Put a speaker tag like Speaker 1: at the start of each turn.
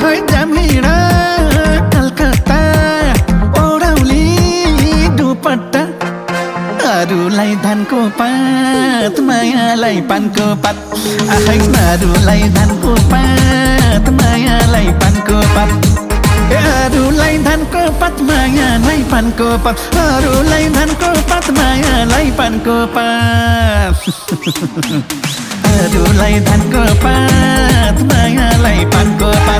Speaker 1: है जामिरा कलकत्ता ओढौली दुपट्टा अरूलाई धानको पात मायालाई पानको पात है अरूलाई धानको पात मायालाई पानको पात अरूलाई धानको पात मायालाई पानको पात अरूलाई धानको पात मायालाई पानको पात अरूलाई धानको पात मायालाई पानको पात